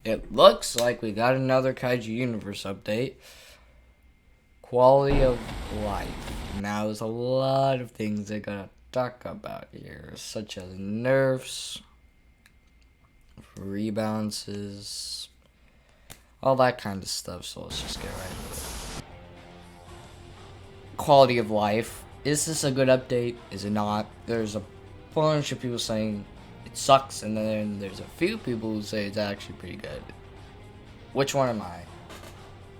it looks like we got another Kaiju Universe update. Quality of life. Now, there's a lot of things I gotta talk about here, such as nerfs, rebalances, all that kind of stuff. So let's just get right into it. Quality of life. Is this a good update? Is it not? There's a bunch of people saying it sucks, and then there's a few people who say it's actually pretty good. Which one am I?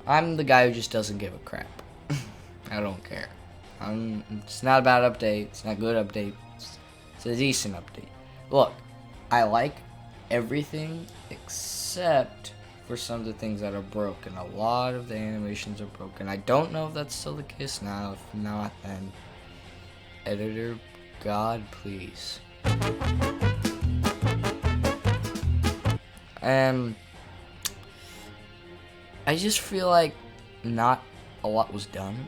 I'm the guy who just doesn't give a crap. I don't care. It's not a bad update. It's not a good update. It's a decent update. Look, I like everything except for some of the things that are broken. A lot of the animations are broken. I don't know if that's still the case now. If not, then editor, God, please. I just feel like not a lot was done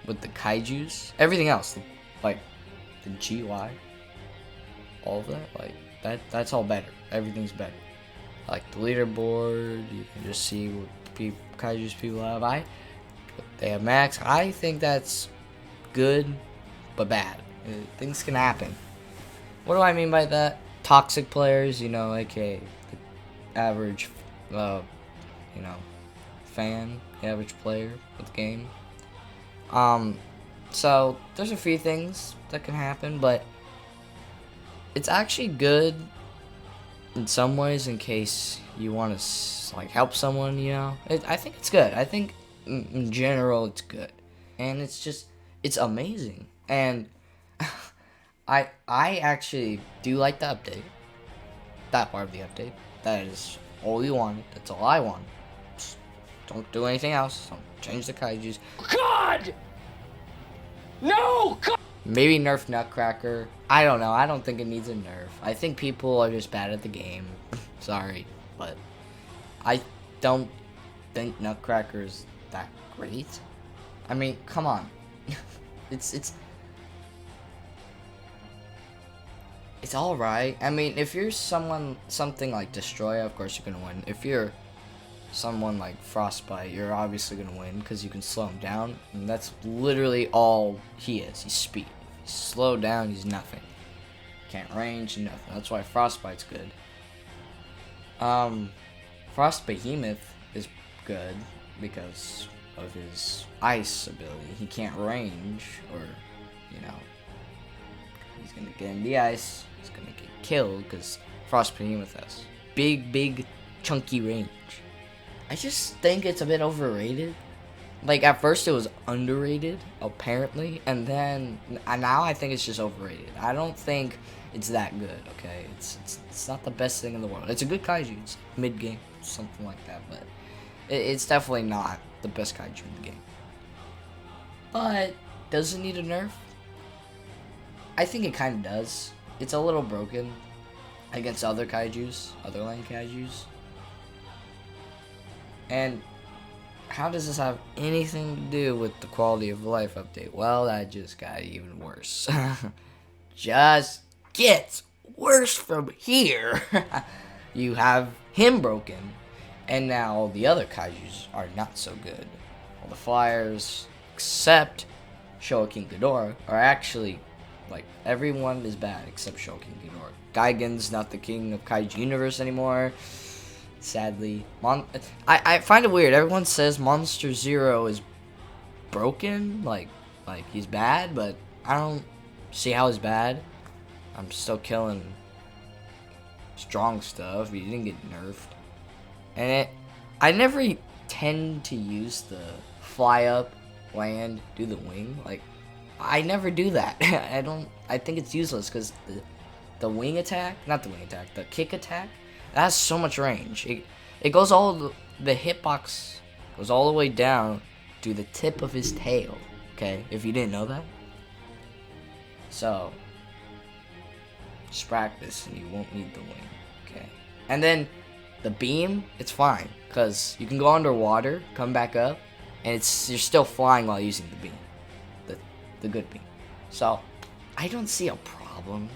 with the kaijus. Everything else, like the GY, all of that, like that's all better. Everything's better. Like the leaderboard, you can just see what kaijus people have. They have max. I think that's good, but bad. Things can happen. What do I mean by that? Toxic players, aka the average, fan, the average player of the game. So there's a few things that can happen, but it's actually good in some ways in case you want to help someone. I think it's good. I think in general it's good, and it's amazing. And I actually do like the update. That part of the update. That is all you wanted. That's all I want. Just don't do anything else. Don't change the kaijus. God! No! God! Maybe nerf Nutcracker. I don't know. I don't think it needs a nerf. I think people are just bad at the game. Sorry, but I don't think Nutcracker's that great. I mean, come on. It's all right. I mean, if you're something like Destroyer, of course you're gonna win. If you're someone like Frostbite, you're obviously gonna win because you can slow him down, and that's literally all he is. He's speed. He's slowed down. He's nothing. Can't range. Nothing. That's why Frostbite's good. Frost Behemoth is good because of his ice ability. He can't range, or he's gonna get in the ice. He's gonna get killed because Frost Behemoth has big, chunky range. I just think it's a bit overrated. Like, at first it was underrated, apparently, and then now I think it's just overrated. I don't think it's that good, okay? It's not the best thing in the world. It's a good kaiju. It's mid-game, something like that, but it's definitely not the best kaiju in the game. But, does it need a nerf? I think it kind of does. It's a little broken against other kaijus, other land kaijus. And how does this have anything to do with the quality of life update? Well, that just got even worse. Just gets worse from here. You have him broken, and now the other kaijus are not so good. All the flyers, except Showa King Ghidorah, are actually, everyone is bad except Showa King Ghidorah. Gigan's not the king of Kaiju Universe anymore. Sadly, I find it weird. Everyone says Monster Zero is broken, like he's bad, but I don't see how he's bad. I'm still killing strong stuff. He didn't get nerfed, and I never tend to use the fly up, land, do the wing. I never do that. I think it's useless because the wing attack, not the wing attack, the kick attack. That has so much range. It goes the hitbox goes all the way down to the tip of his tail. Okay, if you didn't know that. So just practice, and you won't need the wing. Okay, and then the beam, it's fine because you can go underwater, come back up, and you're still flying while using the beam, the good beam. So I don't see a problem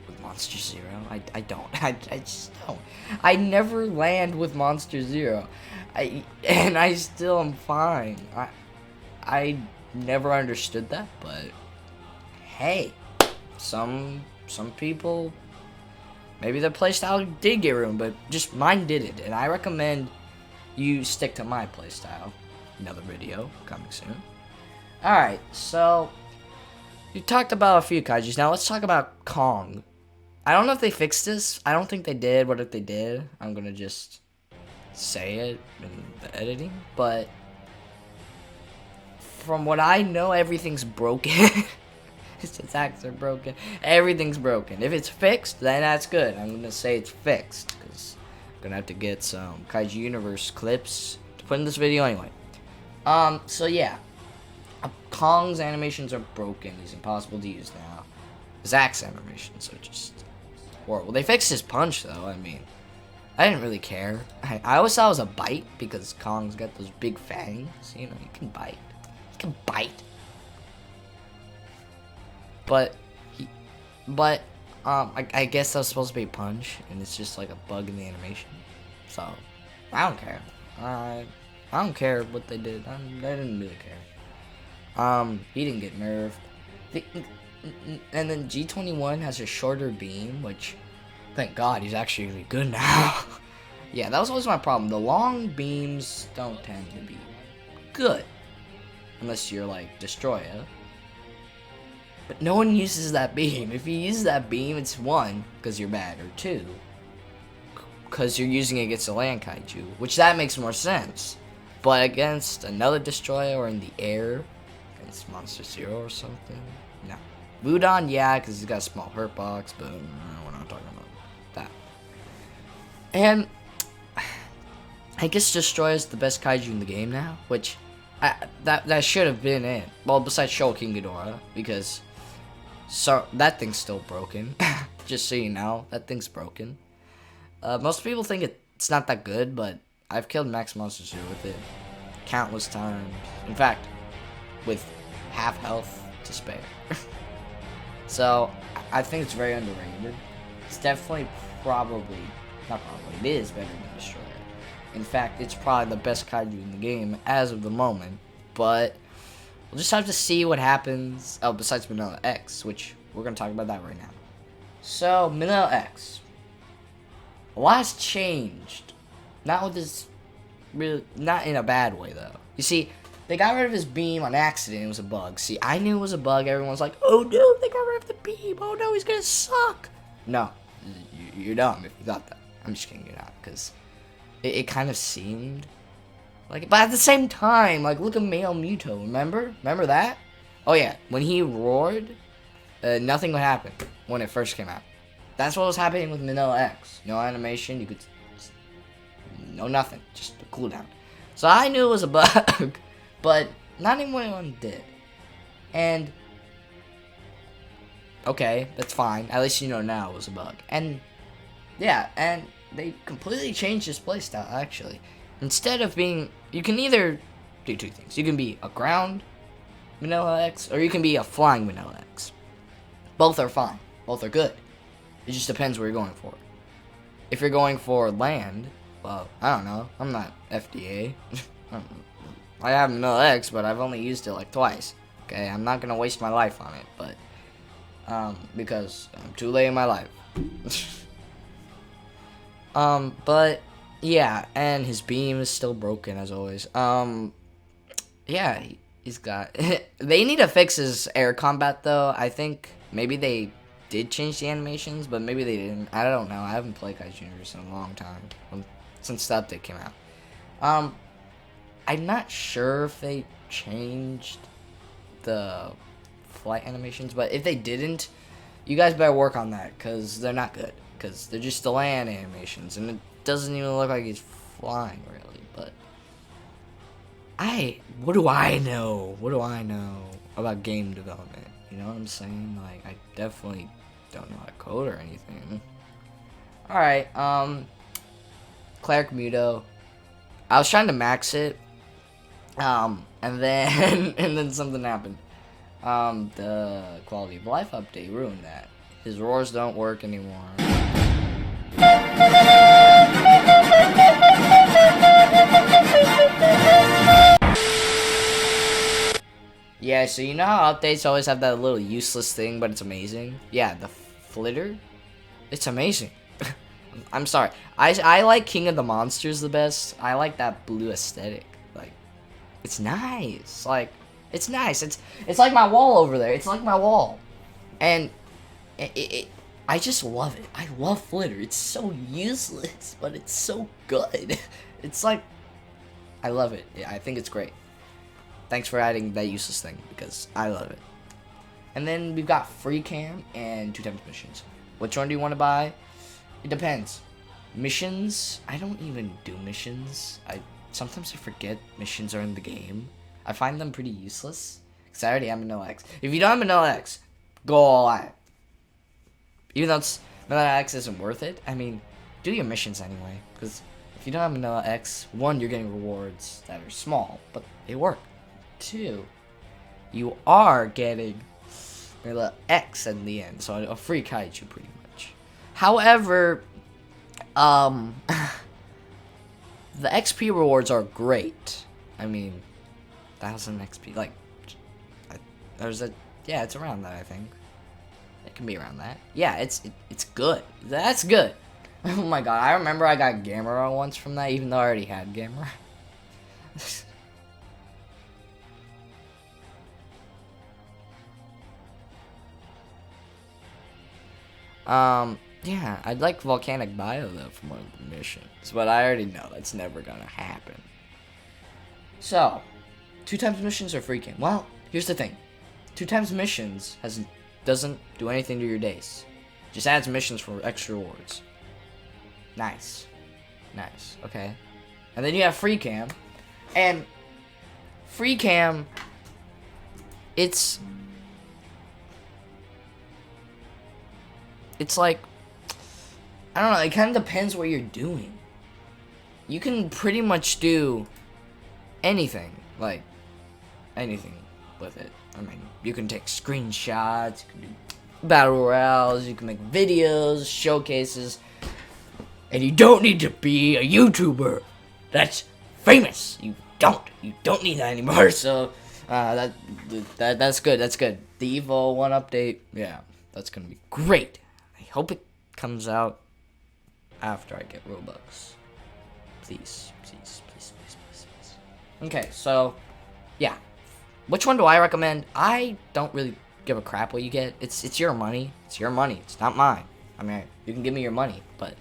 with Monster Zero. I don't. I just don't. I never land with Monster Zero. And I still am fine. I never understood that, but hey, some people, maybe their playstyle did get ruined, but just mine didn't, and I recommend you stick to my playstyle. Another video coming soon. Alright, so you talked about a few kaijus. Now let's talk about Kong. I don't know if they fixed this. I don't think they did, but if they did, I'm gonna just say it in the editing. But from what I know, everything's broken. His attacks are broken. Everything's broken. If it's fixed, then that's good. I'm gonna say it's fixed, because I'm gonna have to get some Kaiju Universe clips to put in this video anyway. So yeah. Kong's animations are broken. He's impossible to use now. Zack's animations are just horrible. They fixed his punch, though. I mean, I didn't really care. I always thought it was a bite, because Kong's got those big fangs. You know, you can bite. You can bite. But I guess that was supposed to be a punch, and it's just like a bug in the animation. So, I don't care. I don't care what they did. I didn't really care. He didn't get nerfed. And then G21 has a shorter beam, which, thank God, he's actually really good now. Yeah, that was always my problem. The long beams don't tend to be good, unless you're like Destroyer. But no one uses that beam. If you use that beam, it's 1, because you're bad, or 2, because you're using it against a land kaiju, which that makes more sense. But against another Destroyer or in the air, against Monster Zero or something, no. Wudon, yeah, because he's got a small hurt box, but we're not talking about that. And I guess Destroyer's the best kaiju in the game now, which that should have been it. Well, besides Showa King Ghidorah, because that thing's still broken. Just so you know, that thing's broken. Most people think it's not that good, but I've killed Max Monster Zero with it countless times. In fact, with half health to spare. So, I think it's very underrated. It's definitely not probably, it is better than Destroyer. In fact, it's probably the best kaiju in the game as of the moment. But we'll just have to see what happens. Oh, besides Manila X, which we're going to talk about that right now. So, Manila X. A lot's changed. Not with this, really, not in a bad way though. You see, they got rid of his beam on accident. It was a bug. See, I knew it was a bug. Everyone's like, oh no, they got rid of the beam. Oh no, he's gonna suck. No, you're dumb if you thought that. I'm just kidding, you're not, because it kind of seemed like it. But at the same time, like, look at Male Muto. Remember that? Oh yeah, when he roared, nothing would happen when it first came out. That's what was happening with Manila X. No animation, you could, no nothing, just a cooldown. So I knew it was a bug, but not anyone did. And okay, that's fine. At least you know now it was a bug. And yeah, and they completely changed his playstyle actually. Instead of being, you can either do two things. You can be a ground Manila X, or you can be a flying Manila X. Both are fine. Both are good. It just depends what you're going for. If you're going for land, well, I don't know. I'm not FDA. I have Manila X, but I've only used it like twice. Okay, I'm not gonna waste my life on it, but because I'm too late in my life. But yeah, and his beam is still broken as always. Yeah, he's got. They need to fix his air combat though. I think maybe they did change the animations, but maybe they didn't. I don't know. I haven't played Kaiju Universe in a long time, since the update came out. I'm not sure if they changed the flight animations, but if they didn't, you guys better work on that, because they're not good. Because they're just the land animations, and it doesn't even look like he's flying, really. But what do I know? What do I know about game development? You know what I'm saying? Like, I definitely don't know how to code or anything. Alright, Cleric Muto. I was trying to max it, and then and then something happened. The quality of life update ruined that. His roars don't work anymore. Yeah, so you know how updates always have that little useless thing, but it's amazing? Yeah, the flitter? It's amazing. I'm sorry. I like King of the Monsters the best. I like that blue aesthetic. Like, it's nice. Like, it's nice. It's like my wall over there. It's like my wall. And I just love it. I love flitter. It's so useless, but it's so good. It's like, I love it. Yeah, I think it's great. Thanks for adding that useless thing, because I love it. And then we've got free cam and 2 times missions. Which one do you want to buy? It depends. Missions, I don't even do missions. Sometimes I forget missions are in the game. I find them pretty useless, because I already have Manila X. If you don't have Manila X, go all out. Even though Manila X isn't worth it, I mean, do your missions anyway. Because if you don't have Manila X, 1, you're getting rewards that are small, but they work. 2, you are getting Manila X in the end, so a free Kaiju pretty much. However, the XP rewards are great. I mean, 1,000 XP, like, yeah, it's around that, I think. It can be around that. Yeah, it's good. That's good. Oh my god, I remember I got Gamera once from that, even though I already had Gamera. Yeah, I'd like Volcanic Bio, though, from one of the missions. But I already know that's never gonna happen. So, 2 times missions are free game. Well, here's the thing. 2 times missions doesn't do anything to your days. Just adds missions for extra rewards. Nice. Nice, okay. And then you have free cam. And free cam, it's like, I don't know, it kind of depends what you're doing. You can pretty much do anything, like, anything with it. I mean, you can take screenshots, you can do battle royales, you can make videos, showcases, and you don't need to be a YouTuber that's famous. You don't need that anymore, so, that's good, that's good. The Evo 1 update, yeah, that's gonna be great. I hope it comes out after I get Robux. Please, please, please, please, please, please. Okay, so, yeah. Which one do I recommend? I don't really give a crap what you get. It's your money. It's your money. It's not mine. I mean, you can give me your money, but...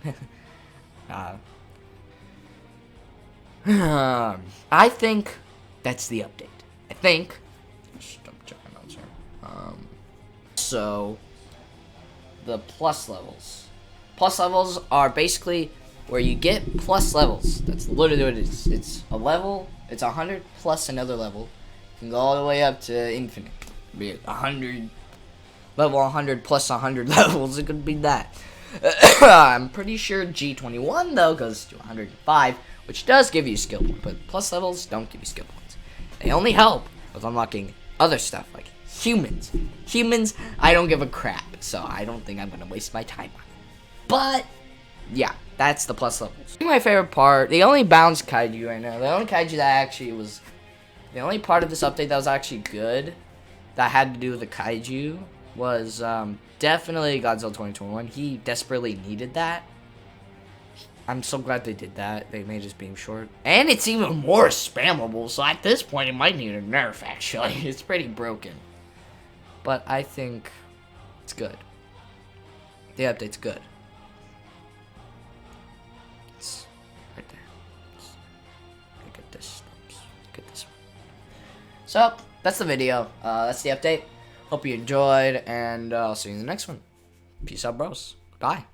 I think that's the update. I think... Stop checking my notes here. So... The plus levels. Plus levels are basically where you get plus levels. That's literally what it is. It's a level, it's 100 plus another level. You can go all the way up to infinite. Be it 100, level 100 plus 100 levels. It could be that. I'm pretty sure G21 though goes to 105, which does give you skill points, but plus levels don't give you skill points. They only help with unlocking other stuff like humans. Humans, I don't give a crap, so I don't think I'm gonna waste my time on it. But yeah, that's the plus levels. My favorite part, the only balanced kaiju right now, the only kaiju that actually was, the only part of this update that was actually good, that had to do with the kaiju, was definitely Godzilla 2021. He desperately needed that. I'm so glad they did that. They made his beam short. And it's even more spammable, so at this point it might need a nerf, actually. It's pretty broken. But I think it's good. The update's good. It's right there. Look at this. Look at this one. So, that's the video. That's the update. Hope you enjoyed, and I'll see you in the next one. Peace out, bros. Bye.